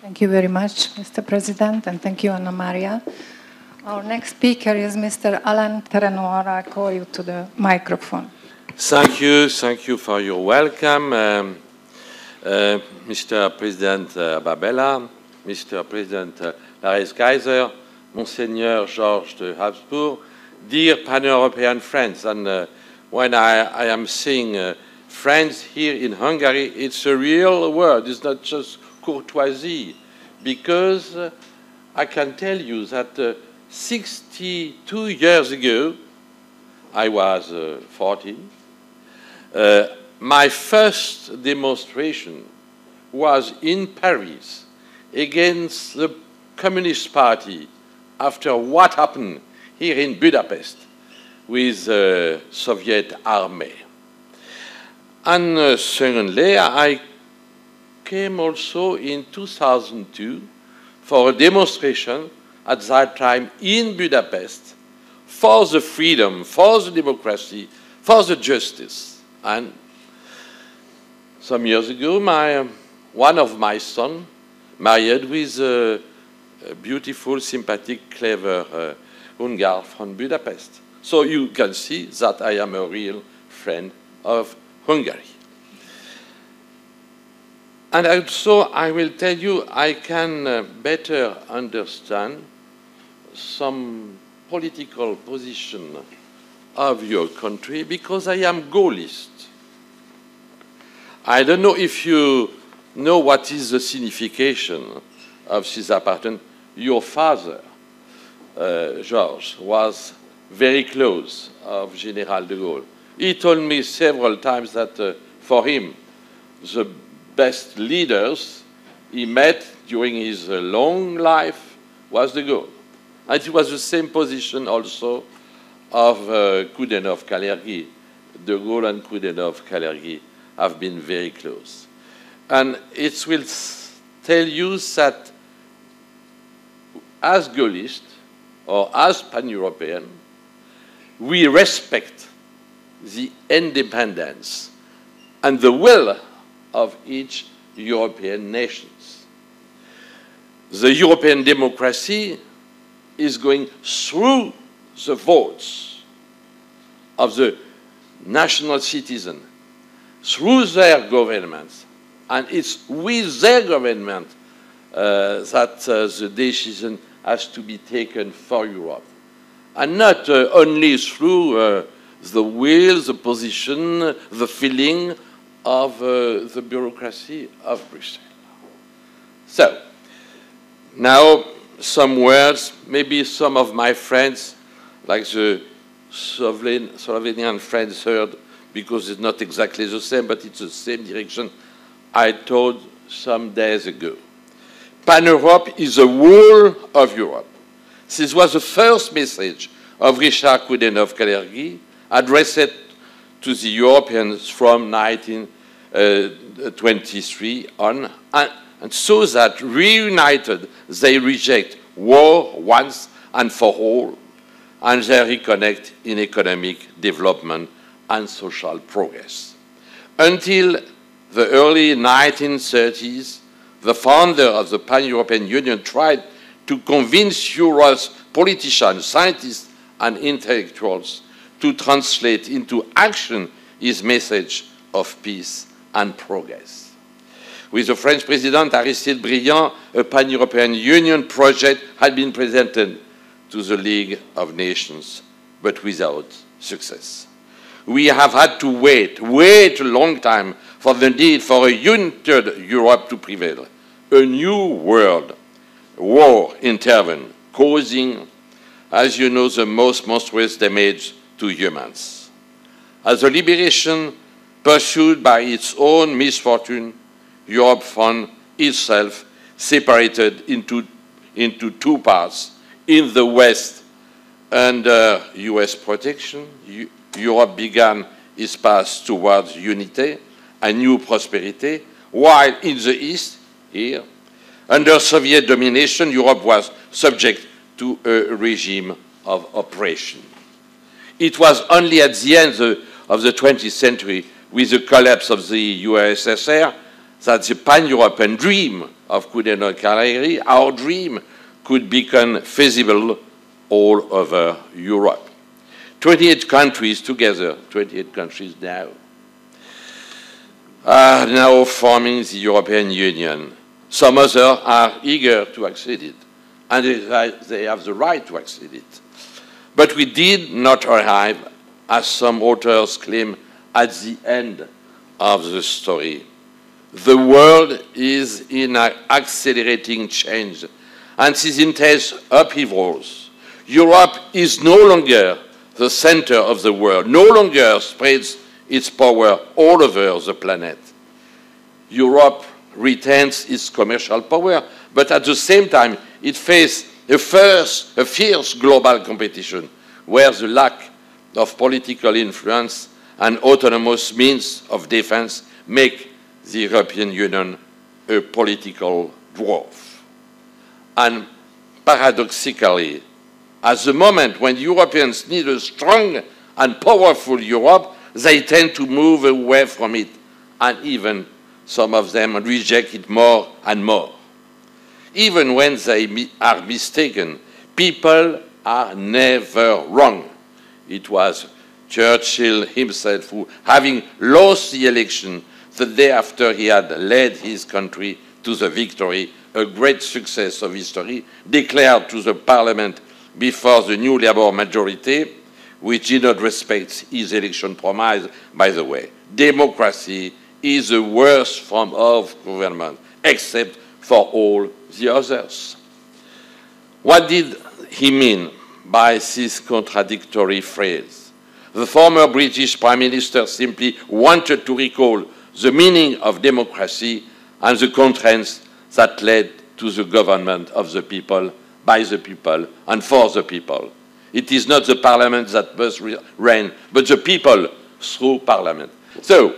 Thank you very much, Mr. President, and thank you, Anna Maria. Our next speaker is Mr. Alain Terrenoir. I call you to the microphone. Thank you for your welcome, Mr. President Babella, Mr. President Larez Kaiser, Monseigneur Georges de Habsburg, dear Pan-European friends. And when I am saying friends here in Hungary, it's a real word. It's not just courtoisie, because I can tell you that 62 years ago, I was 14, my first demonstration was in Paris against the Communist Party after what happened here in Budapest with the Soviet army. And secondly, I came also in 2002 for a demonstration at that time in Budapest for the freedom, for the democracy, for the justice. And some years ago, one of my sons married with a beautiful, sympathetic, clever Hungar from Budapest. So you can see that I am a real friend of Hungary. And also, I will tell you, I can better understand some political position of your country because I am Gaullist. I don't know if you know what is the signification of this apartheid. Your father, Georges, was very close of General de Gaulle. He told me several times that for him, the best leaders he met during his long life was de Gaulle. And it was the same position also of Koudenov-Kalergi. De Gaulle and Koudenov-Kalergi have been very close. And it will tell you that as Gaullist or as Pan-European, we respect the independence and the will of each European nation. The European democracy is going through the votes of the national citizen, through their governments, and it's with their government that the decision has to be taken for Europe, and not only through the will, the position, the feeling of the bureaucracy of Brussels. So, now some words, maybe some of my friends, like the Slovenian friends heard, because it's not exactly the same, but it's the same direction I told some days ago. Pan-Europe is the whole of Europe. This was the first message of Richard Koudenov-Kalergi, addressed to the Europeans from 1923 on, and so that reunited they reject war once and for all, and they reconnect in economic development and social progress. Until the early 1930s, the founder of the Pan-European Union tried to convince Europe's politicians, scientists, and intellectuals to translate into action his message of peace and progress. With the French President Aristide Briand, a Pan-European Union project had been presented to the League of Nations, but without success. We have had to wait a long time for the need for a united Europe to prevail. A new world war intervened, causing, as you know, the most monstrous damage to humans. As the liberation pursued by its own misfortune, Europe found itself separated into two parts. In the West, under US protection, Europe began its path towards unity and new prosperity, while in the East, here, under Soviet domination, Europe was subject to a regime of oppression. It was only at the end of the 20th century, with the collapse of the USSR, that the pan-European dream of Coudenhove-Cagliari, our dream could become feasible all over Europe. 28 countries together, 28 countries now, are now forming the European Union. Some others are eager to accede it, and they have the right to accede it. But we did not arrive, as some authors claim, at the end of the story. The world is in an accelerating change, and this intense upheavals. Europe is no longer the center of the world, no longer spreads its power all over the planet. Europe retains its commercial power, but at the same time, it faces a fierce global competition where the lack of political influence and autonomous means of defense make the European Union a political dwarf. And paradoxically, at the moment when Europeans need a strong and powerful Europe, they tend to move away from it, and even some of them reject it more and more. Even when they are mistaken, people are never wrong. It was Churchill himself who, having lost the election the day after he had led his country to the victory, a great success of history, declared to the Parliament before the new Labour majority, which did not respect his election promise, by the way. Democracy is the worst form of government, except for all the others. What did he mean by this contradictory phrase? The former British Prime Minister simply wanted to recall the meaning of democracy and the constraints that led to the government of the people, by the people, and for the people. It is not the parliament that must reign, but the people through parliament. So,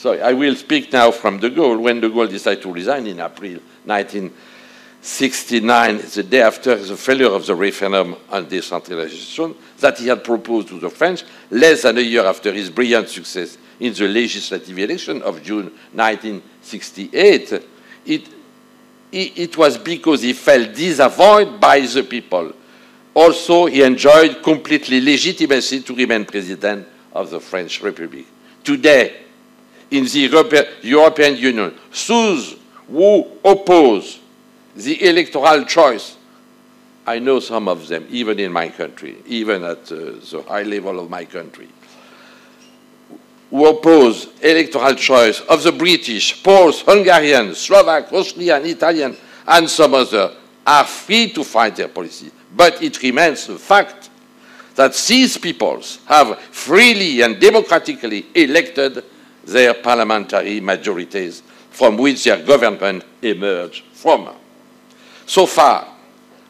I will speak now from de Gaulle. When de Gaulle decided to resign in April 1969, the day after the failure of the referendum on decentralization that he had proposed to the French, less than a year after his brilliant success in the legislative election of June 1968, it was because he felt disavowed by the people. Also, he enjoyed completely legitimacy to remain president of the French Republic. Today, in the European Union, those who oppose the electoral choice, I know some of them, even in my country, even at the high level of my country, who oppose electoral choice of the British, Poles, Hungarians, Slovak, Austrian, Italian, and some others, are free to fight their policy. But it remains a fact that these peoples have freely and democratically elected their parliamentary majorities from which their government emerged from. So far,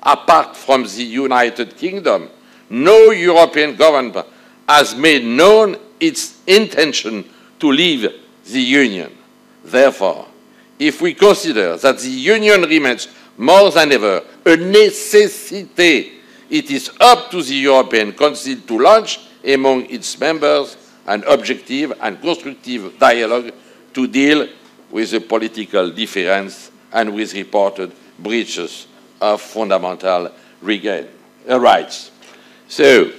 apart from the United Kingdom, no European government has made known its intention to leave the Union. Therefore, if we consider that the Union remains more than ever a necessity, it is up to the European Council to launch among its members an objective and constructive dialogue to deal with the political difference and with reported breaches of fundamental rights. So,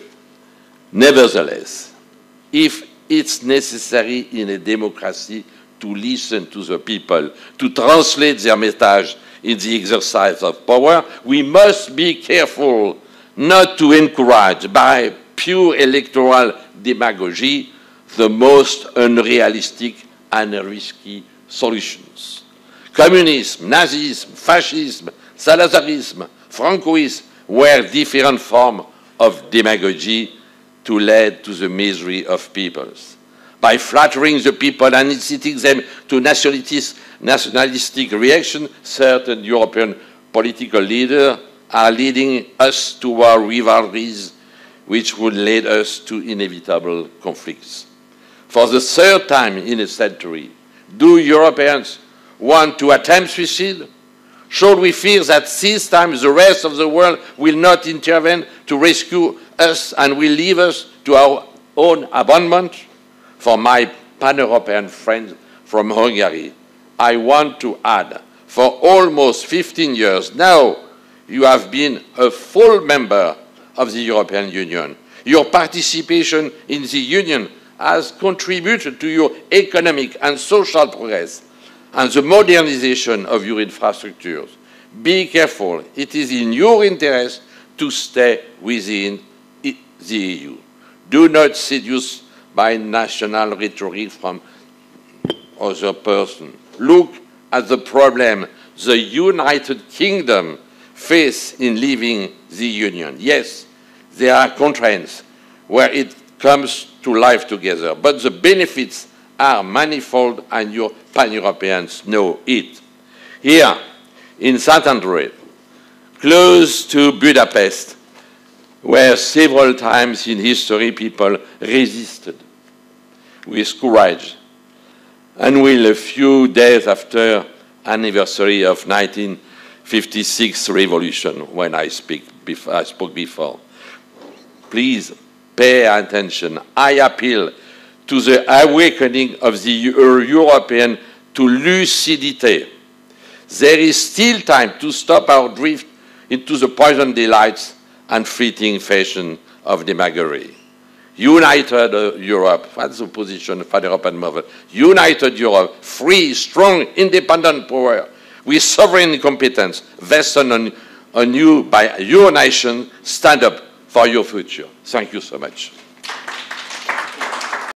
nevertheless, if it's necessary in a democracy to listen to the people, to translate their message in the exercise of power, we must be careful not to encourage by pure electoral demagogy the most unrealistic and risky solutions. Communism, Nazism, fascism, Salazarism, Francoism were different forms of demagogy to lead to the misery of peoples. By flattering the people and inciting them to nationalistic reaction, certain European political leaders are leading us toward rivalries which would lead us to inevitable conflicts. For the third time in a century, do Europeans want to attempt suicide? Should we fear that this time the rest of the world will not intervene to rescue us and will leave us to our own abandonment? For my pan-European friends from Hungary, I want to add, for almost 15 years. Now you have been a full member of the European Union. Your participation in the Union has contributed to your economic and social progress and the modernization of your infrastructures. Be careful. It is in your interest to stay within the EU. Do not seduced by national rhetoric from other persons. Look at the problem the United Kingdom faces in leaving the Union. Yes, there are constraints where it comes to life together, but the benefits are manifold and your pan-Europeans know it. Here, in Szentendre, close to Budapest, where several times in history people resisted with courage, and will a few days after anniversary of 1956 revolution, when I spoke before. Please pay attention. I appeal to the awakening of the European to lucidity. There is still time to stop our drift into the poison delights and fleeting fashion of demagoguery. United Europe, that's the position of the European movement. United Europe, free, strong, independent power, with sovereign competence vested on you by your nation, stand up for your future. Thank you so much.